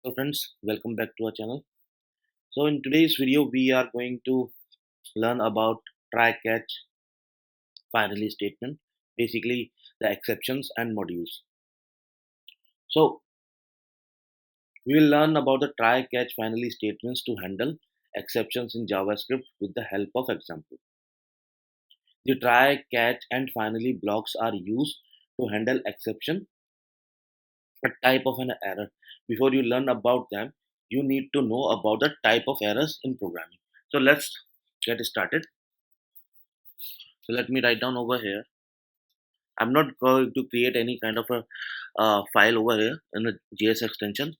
Hello friends, welcome back to our channel. So in today's video we are going to learn about try catch finally statement, basically the exceptions and modules. So we will learn about the try catch finally statements to handle exceptions in JavaScript with the help of example. The try catch and finally blocks are used to handle exception, a type of an error. Before you learn about them, you need to know about the type of errors in programming. So let's get started. So let me write down over here. I'm not going to create any kind of a file over here in a JS extension.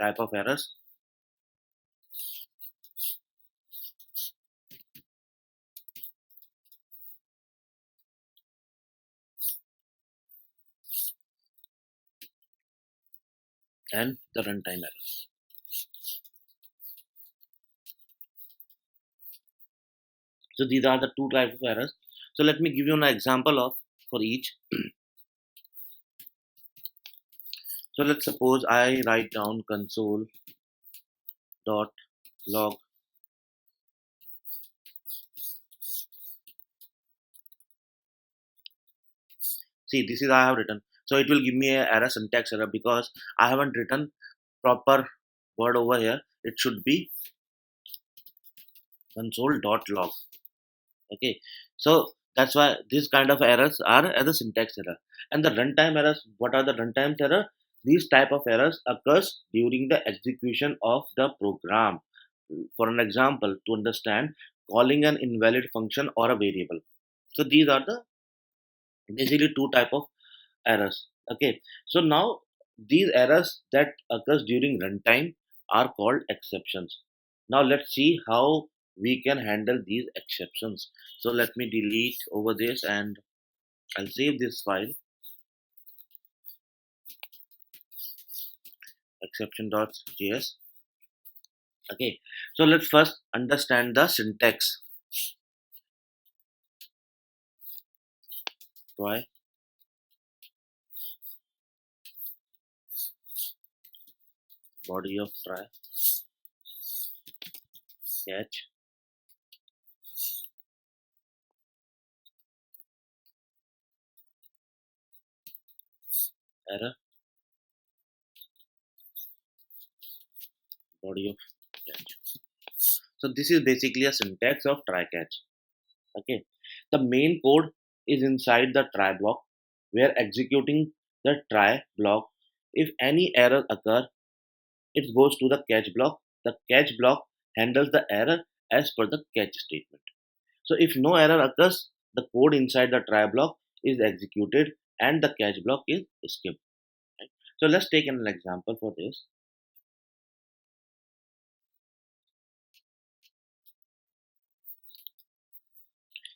Type of errors, and the runtime errors. So these are the two types of errors. So let me give you an example of for each. So let's suppose I write down console.log. See, this is I have written. So it will give me a error, syntax error, because I haven't written proper word over here. It should be console.log. Okay, so that's why this kind of errors are as a syntax error. And the runtime errors, what are the runtime error? These type of errors occurs during the execution of the program. For an example, to understand, calling an invalid function or a variable. So these are the basically two type of errors. Okay, so now these errors that occurs during runtime are called exceptions. Now let's see how we can handle these exceptions. So let me delete over this and I'll save this file, exception.js. Okay, so let's first understand the syntax. Try body of try catch error body of catch. So this is basically a syntax of try catch. Okay, the main code is inside the try block. Where executing the try block, if any error occur, it goes to the catch block. The catch block handles the error as per the catch statement. So if no error occurs, the code inside the try block is executed and the catch block is skipped. Right? So let's take an example for this.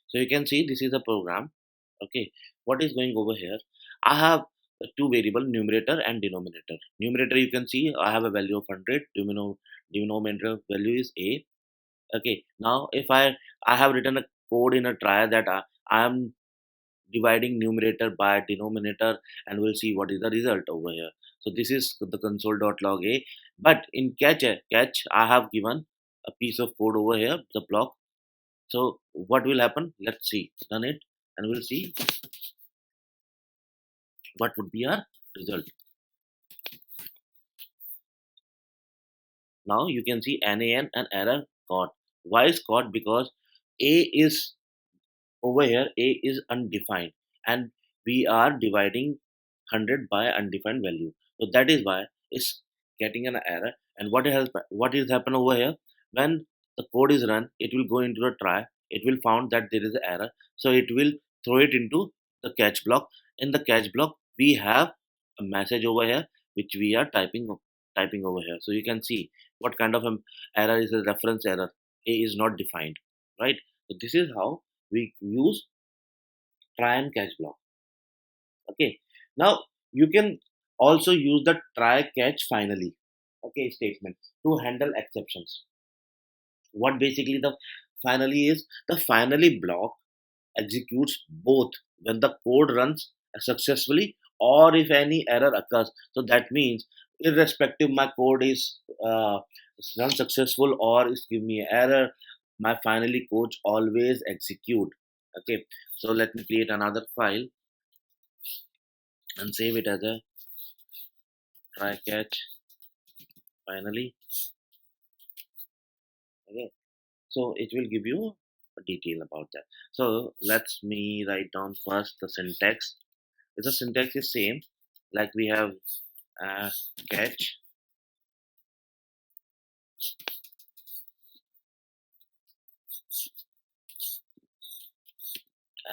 So you can see this is a program. Okay, what is going over here? I have two variable, numerator and denominator. Numerator, you can see I have a value of 100. Denominator value is a. Okay, now if I have written a code in a try that I am dividing numerator by denominator, and we'll see what is the result over here. So this is the console.log a. But in catch I have given a piece of code over here, the block. So what will happen? Let's see. Run it and we'll see what would be our result. Now you can see NaN and error caught. Why is caught? Because A is over here, A is undefined and we are dividing 100 by undefined value. So that is why it's getting an error. And what is happen over here? When the code is run, it will go into a try. It will found that there is an error. So it will throw it into the catch block. In the catch block, we have a message over here which we are typing over here. So you can see what kind of error is a reference error. A is not defined, right? So this is how we use try and catch block. Okay, now you can also use the try catch finally, okay, statement to handle exceptions. What basically the finally is, the finally block executes both when the code runs successfully or if any error occurs. So that means irrespective my code is run successful or is give me error, my finally code always execute. Okay, so let me create another file and save it as a try catch finally. Okay, so it will give you a detail about that. So let's me write down first the syntax. The syntax is same, like we have catch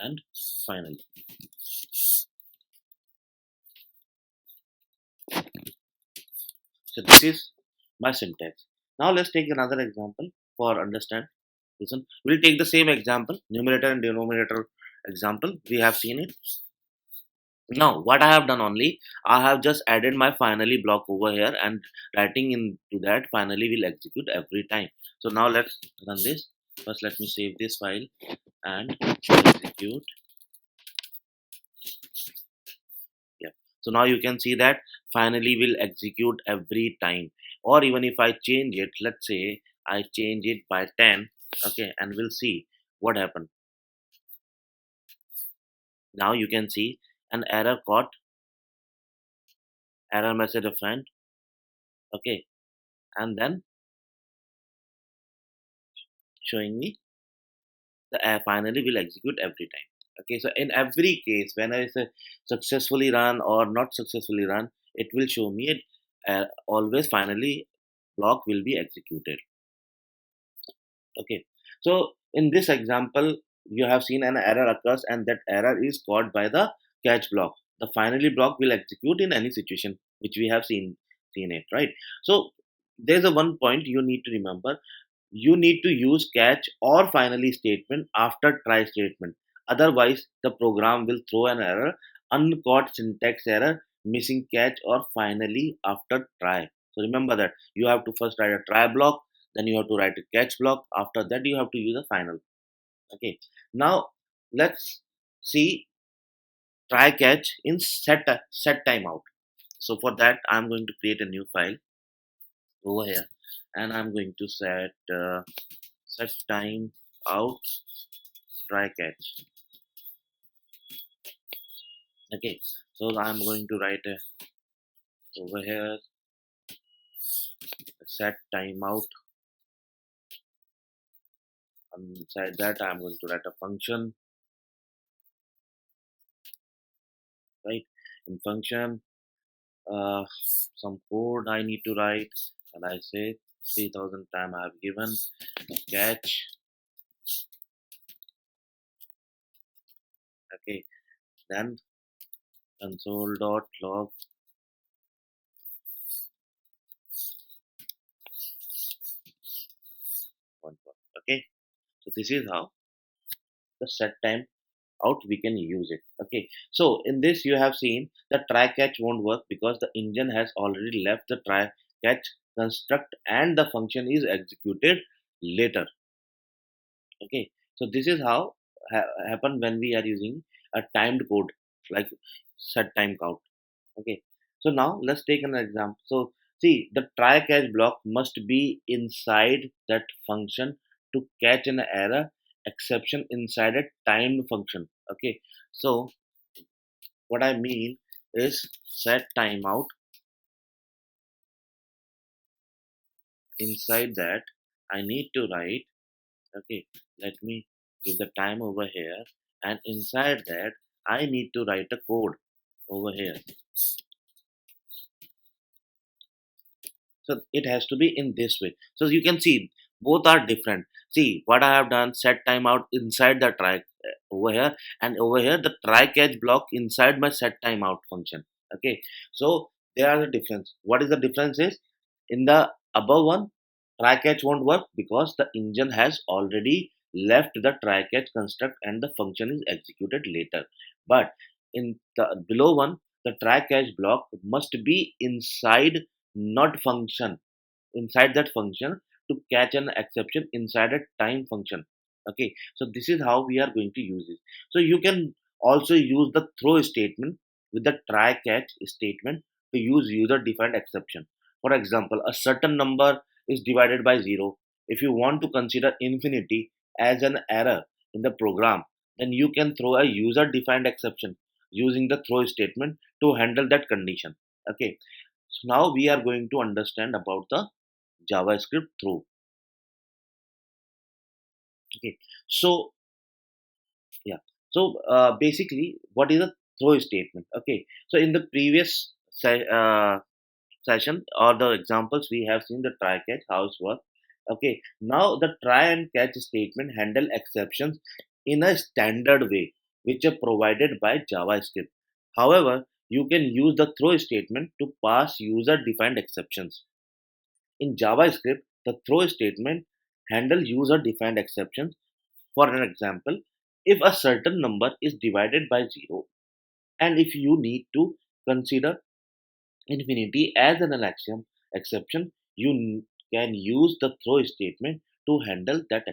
and finally. So this is my syntax. Now let's take another example for understand. Listen, we'll take the same example, numerator and denominator example. We have seen it. Now, what I have done only, I have just added my finally block over here and writing into that finally will execute every time. So now let's run this. First, let me save this file and execute. Yeah. So now you can see that finally will execute every time. Or even if I change it, let's say I change it by 10, okay, and we'll see what happened. Now you can see an error caught, error message defined, okay, and then showing me the finally will execute every time. Okay, so in every case when I say successfully run or not successfully run, it will show me it always finally block will be executed. Okay, so in this example you have seen an error occurs and that error is caught by the catch block. The finally block will execute in any situation which we have seen it, right? So there's a one point you need to remember. You need to use catch or finally statement after try statement. Otherwise, the program will throw an error, uncaught syntax error, missing catch or finally after try. So remember that you have to first write a try block, then you have to write a catch block. After that, you have to use a final. Okay. Now let's see try catch in set timeout. So for that, I'm going to create a new file over here, and I'm going to set time out try catch. Okay, so I'm going to write over here set timeout. Inside that I'm going to write a function, right? In function, some code I need to write, and I say 3000 time I have given catch. Okay, then console.log. Okay, so this is how the set time out we can use it. Okay, so in this you have seen the try catch won't work because the engine has already left the try catch construct and the function is executed later. Okay, so this is how happen when we are using a timed code like set time count. Okay, so now let's take an example. So see, the try catch block must be inside that function to catch an error exception inside a timed function. Okay, so what I mean is set timeout. Inside that I need to write, okay, let me give the time over here, and inside that I need to write a code over here. So it has to be in this way. So you can see both are different. See what I have done, set timeout inside the try over here, and over here the try catch block inside my set timeout function. Okay, so there are the difference. What is the difference is, in the above one, try catch won't work because the engine has already left the try catch construct and the function is executed later. But in the below one, the try catch block must be inside, not function, inside that function, to catch an exception inside a time function. Okay, so this is how we are going to use it. So you can also use the throw statement. with the try catch statement to use user defined exception. For example, a certain number is divided by 0. If you want to consider infinity as an error in the program, then you can throw a user defined exception using the throw statement to handle that condition. Okay, so now we are going to understand about the JavaScript throw. Okay, so yeah, so basically, what is a throw statement? Okay, so in the previous session or the examples we have seen the try catch how it works. Okay, now the try and catch statement handle exceptions in a standard way which are provided by JavaScript. However, you can use the throw statement to pass user defined exceptions. In JavaScript, the throw statement handle user defined exceptions. For an example, if a certain number is divided by 0 and if you need to consider infinity as an exception, you can use the throw statement to handle that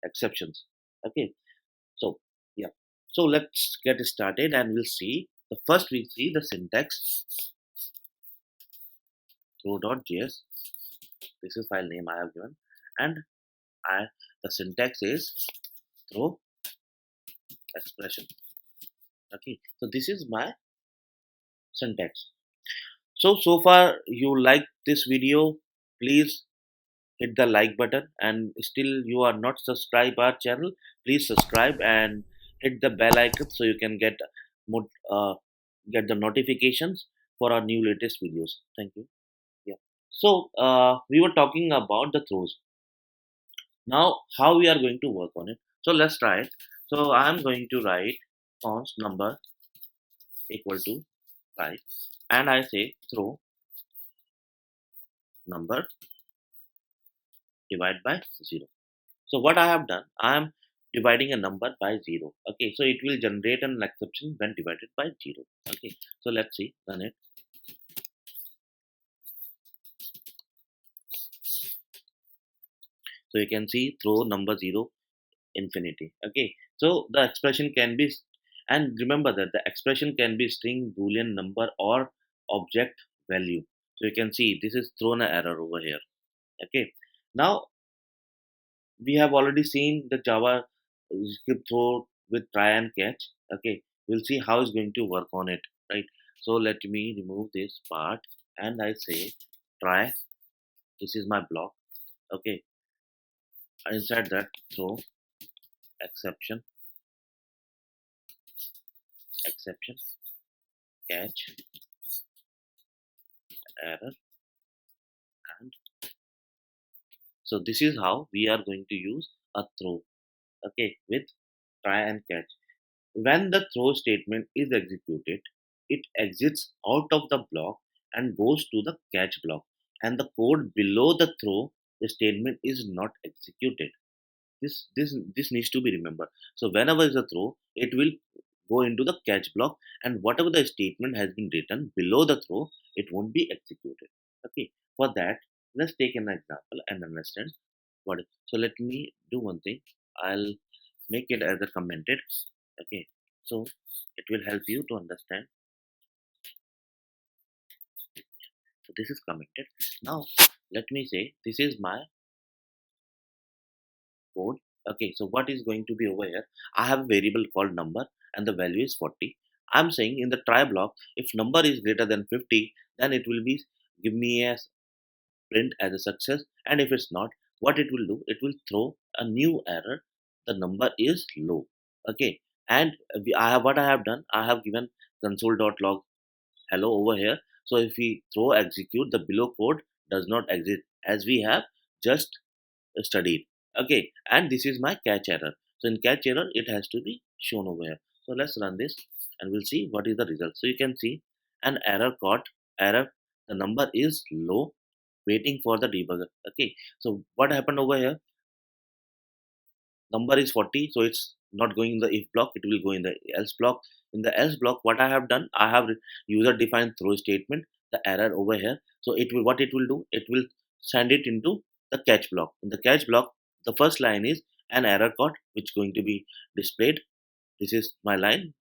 exceptions. Okay, so yeah, so let's get started and we'll see. The first we see the syntax throw.js. This is file name I have given, and I the syntax is throw expression. Okay, so this is my syntax. So far you like this video, please hit the like button, and still you are not subscribed our channel, please subscribe and hit the bell icon so you can mo- uh, get the notifications for our new latest videos. Thank you. Yeah, so we were talking about the throws. Now how we are going to work on it, so let's try it. So I'm going to write const number equal to 5, and I say throw number divide by 0. So what I have done, I am dividing a number by 0. Okay, so it will generate an exception when divided by 0. Okay, so let's see, run it. So you can see throw number 0 infinity. Okay, so the expression can be, and remember that the expression can be string, boolean, number, or object value. So you can see this is thrown an error over here. Okay, now we have already seen the Java script throw with try and catch. Okay, we'll see how it's going to work on it, right? So let me remove this part and I say try. This is my block. Okay, inside that throw exception, exception, catch, error, and so this is how we are going to use a throw. Okay, with try and catch. When the throw statement is executed, it exits out of the block and goes to the catch block, and the code below the throw statement is not executed. This needs to be remembered. So whenever is a throw, it will go into the catch block, and whatever the statement has been written below the throw, it won't be executed. Okay. For that, let's take an example and understand what. So let me do one thing. I'll make it as a commented. Okay, so it will help you to understand. So this is commented. Now let me say this is my code. Okay, so what is going to be over here? I have a variable called number and the value is 40. I'm saying in the try block, if number is greater than 50, then it will be give me a print as a success, and if it's not, what it will do, it will throw a new error, the number is low. Okay, and I have what I have done, I have given console.log hello over here. So if we throw execute, the below code does not exist as we have just studied. Okay, and this is my catch error. So in catch error, it has to be shown over here. So let's run this and we'll see what is the result. So you can see an error caught, error, the number is low, waiting for the debugger. Okay, so what happened over here, number is 40, so it's not going in the if block, it will go in the else block. In the else block, what I have done, I have user defined throw statement, the error over here. So it will, what it will do, it will send it into the catch block. In the catch block, the first line is an error code which going to be displayed. This is my line,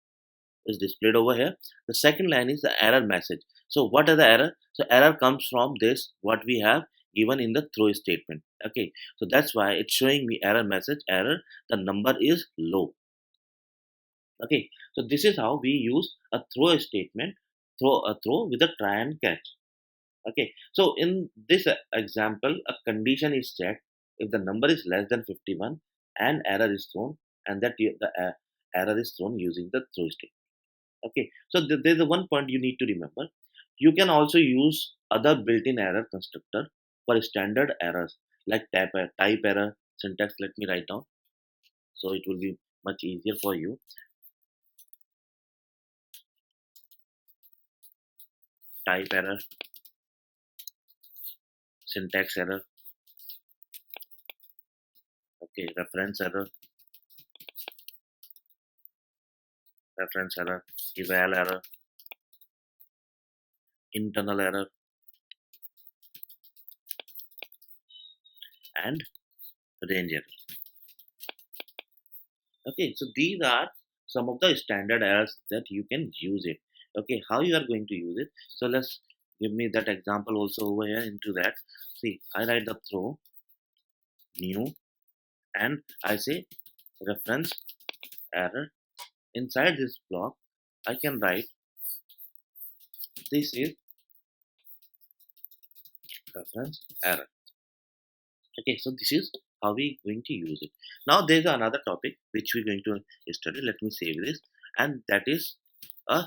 is displayed over here. The second line is the error message. So what is the error? So error comes from this what we have given in the throw statement. Okay, so that's why it's showing me error message, error, the number is low. Okay, so this is how we use a throw statement, throw with a try and catch. Okay, so in this example, a condition is checked if the number is less than 51 and error is thrown, and that the error is thrown using the throw statement. Okay, so there's a one point you need to remember. You can also use other built-in error constructor for standard errors like type error, syntax. Let me write down so it will be much easier for you. Type error, syntax error, okay, reference error, eval error, internal error, and range error. Okay, so these are some of the standard errors that you can use it. Okay, how you are going to use it? So let's give me that example also over here into that. See, I write the throw new and I say reference error. Inside this block, I can write this is reference error. Okay, so this is how we going to use it. Now there's another topic which we're going to study. Let me save this, and that is a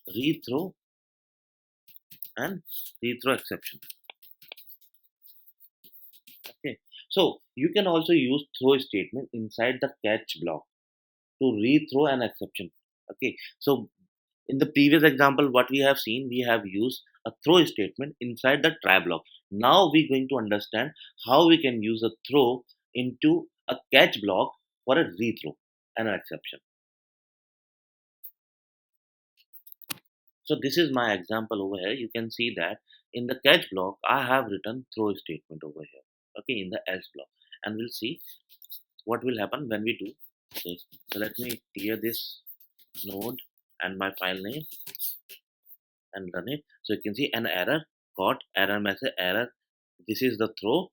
rethrow and rethrow exception. Okay, so you can also use throw statement inside the catch block to rethrow an exception. Okay, so in the previous example, what we have seen, we have used a throw statement inside the try block. Now we're going to understand how we can use a throw into a catch block for a rethrow and an exception. So this is my example over here. You can see that in the catch block, I have written throw statement over here. Okay, in the else block, and we'll see what will happen when we do this. So let me clear this node and my file name and run it. So you can see an error caught, error message, error. This is the throw,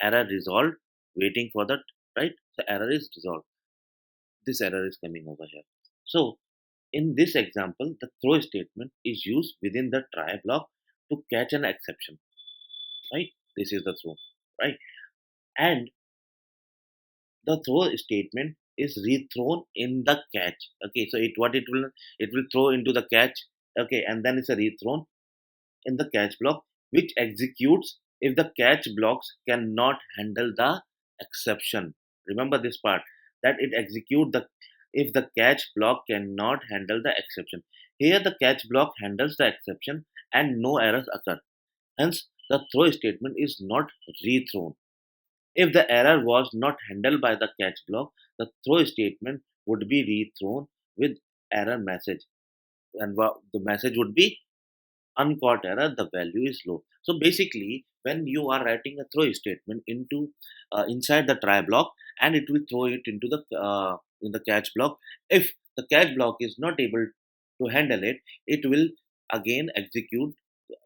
error resolved, waiting for that, right? The error is resolved. This error is coming over here. So in this example, the throw statement is used within the try block to catch an exception, right? This is the throw, right? And the throw statement is rethrown in the catch. Okay, so it will throw into the catch. Okay, and then it's a rethrown in the catch block, which executes if the catch blocks cannot handle the exception. Remember this part, that it execute the if the catch block cannot handle the exception. Here the catch block handles the exception and no errors occur. Hence, the throw statement is not rethrown. If the error was not handled by the catch block, the throw statement would be rethrown with error message, and the message would be uncaught error, the value is low. So basically, when you are writing a throw statement into inside the try block, and it will throw it into the in the catch block. If the catch block is not able to handle it, it will again execute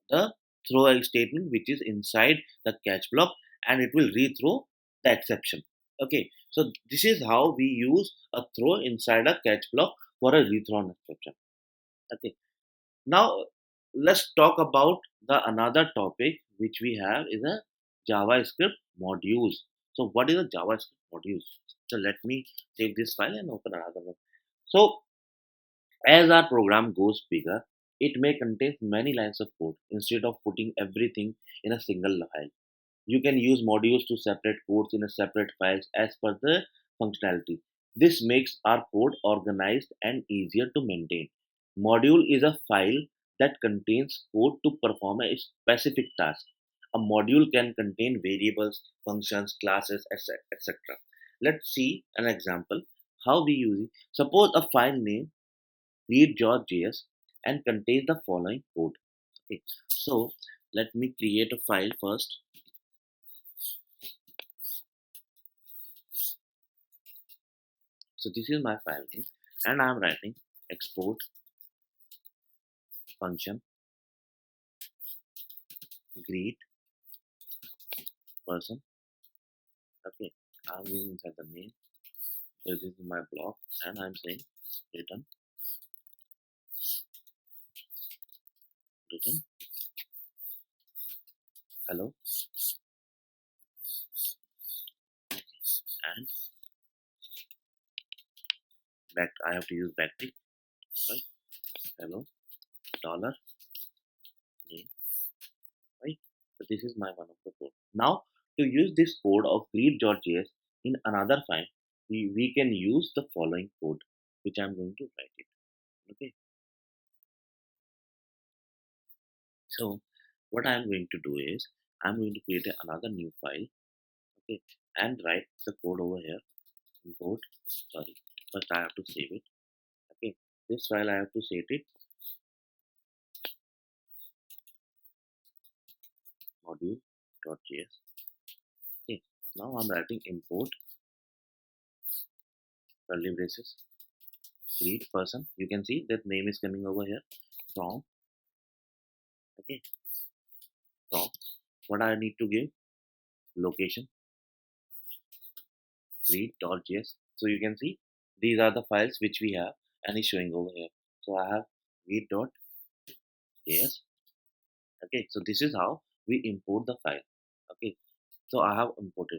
the throw statement which is inside the catch block, and it will rethrow the exception. Okay, so this is how we use a throw inside a catch block for a rethrown exception. Okay, now let's talk about the another topic which we have is a JavaScript modules. So what is a JavaScript modules? So let me save this file and open another one. So as our program goes bigger, it may contain many lines of code instead of putting everything in a single file. You can use modules to separate codes in a separate files as per the functionality. This makes our code organized and easier to maintain. Module is a file that contains code to perform a specific task. A module can contain variables, functions, classes, etc. Let's see an example how we use it. Suppose a file name read.js and contains the following code. Okay. So let me create a file first. So this is my file name, and I'm writing export function greet person. Okay, I'm using inside the name. This is my block, and I'm saying return return hello, and back. I have to use backtick, right? Hello dollar name, right? So this is my one of the code. Now to use this code of greet.js in another file, we can use the following code, which I'm going to write it. Okay, so what I'm going to do is I'm going to create another new file. Okay, and write the code over here. Import. Sorry, first I have to save it. Okay, this file I have to save it. Module.js. Okay, now I'm writing import curly braces greet person. You can see that name is coming over here from. Okay, from what I need to give location greet.js. So you can see these are the files which we have and is showing over here. So I have greet.js. Okay, so this is how we import the file. Okay, so I have import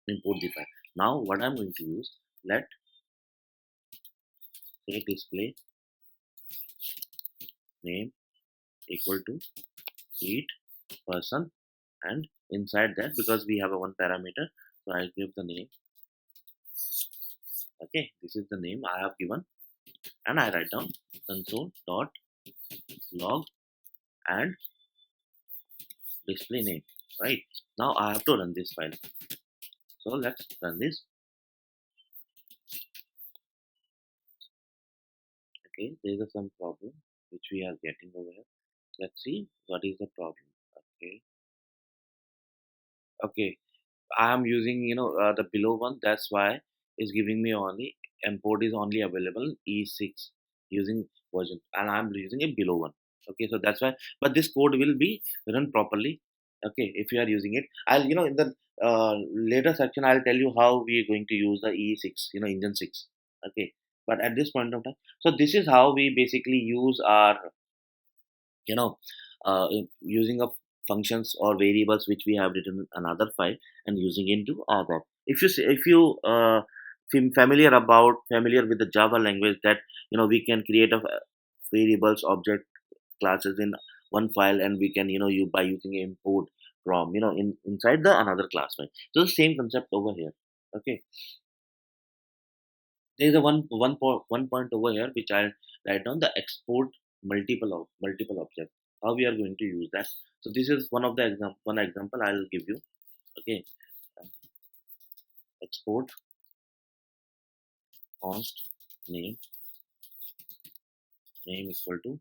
the file. Now what I'm going to use, let say display name equal to greet person, and inside that, because we have a one parameter, so I give the name. Okay, this is the name I have given, and I write down console dot log and display name. Right, now I have to run this file, so let's run this. Okay, there is some problem which we are getting over here. Let's see what is the problem. Okay, okay, I am using the below one. That's why it's giving me only import is only available E6 using version, and I'm using a below one. Okay, so that's why. But this code will be run properly. Okay, if you are using it, I'll in the later section I'll tell you how we are going to use the E6, engine 6. Okay, but at this point of time, so this is how we basically use our you know using of functions or variables which we have written in another file and using into our web. If you familiar with the Java language, that we can create a variables object classes in one file, and we can you by using import from inside the another class file. So the same concept over here. Okay, there is a one point over here which I'll write down, the export multiple objects. How we are going to use that? So this is one example I'll give you. Okay, uh, export const name equal to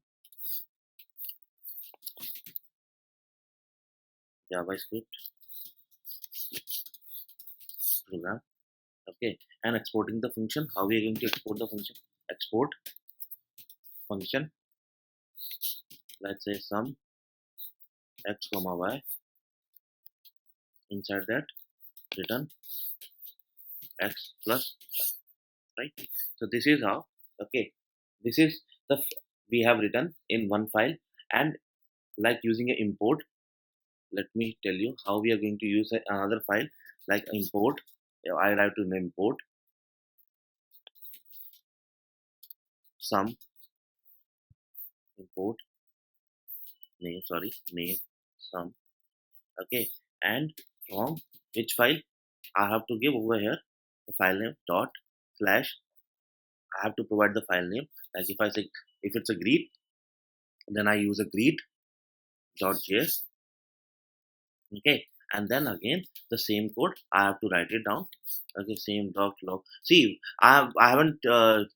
JavaScript program. Okay, and exporting the function. How we are going to export the function? Export function. Let's say sum x comma y. Inside that, return x plus y. Right. So this is how. Okay, this is we have written in one file, and like using an import. Let me tell you how we are going to use another file like import. I have to import sum import name sum. Okay, and from which file I have to give over here the file name dot slash. I have to provide the file name. Like if I say, if it's a greet, then I use a greet.js. Okay, and then again the same code I have to write it down. Okay, same dot log. See, I haven't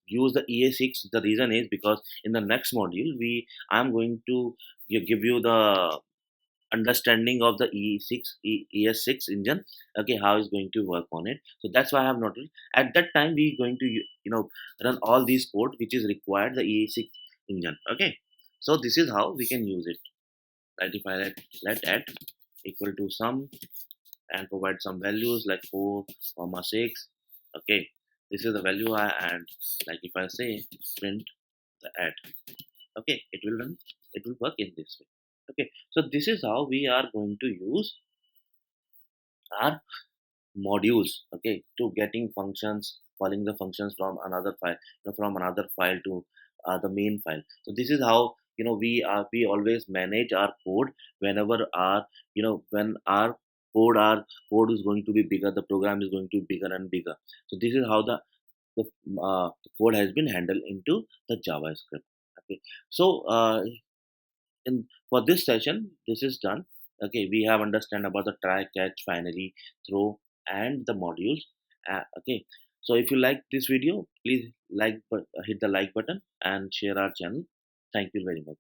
used the EA6. The reason is because in the next module I'm going to give you the understanding of the ES6 engine. Okay, how is going to work on it. So that's why I have not at that time we going to run all these code which is required the EA6 engine. Okay, So this is how we can use it. Like if I let add equal to sum and provide some values like 4 comma 6. Okay, this is the value and like if I say print the add, okay, it will run, it will work in this way. Okay, so this is how we are going to use our modules, okay, to getting functions, calling the functions from another file, from another file to the main file. So this is how, we always manage our code whenever our, when our code is going to be bigger, the program is going to be bigger and bigger. So this is how the code has been handled into the JavaScript. Okay, so in for this session this is done. Okay, we have understand about the try, catch, finally, throw, and the modules. Okay, so if you like this video, please hit the like button and share our channel. Thank you very much.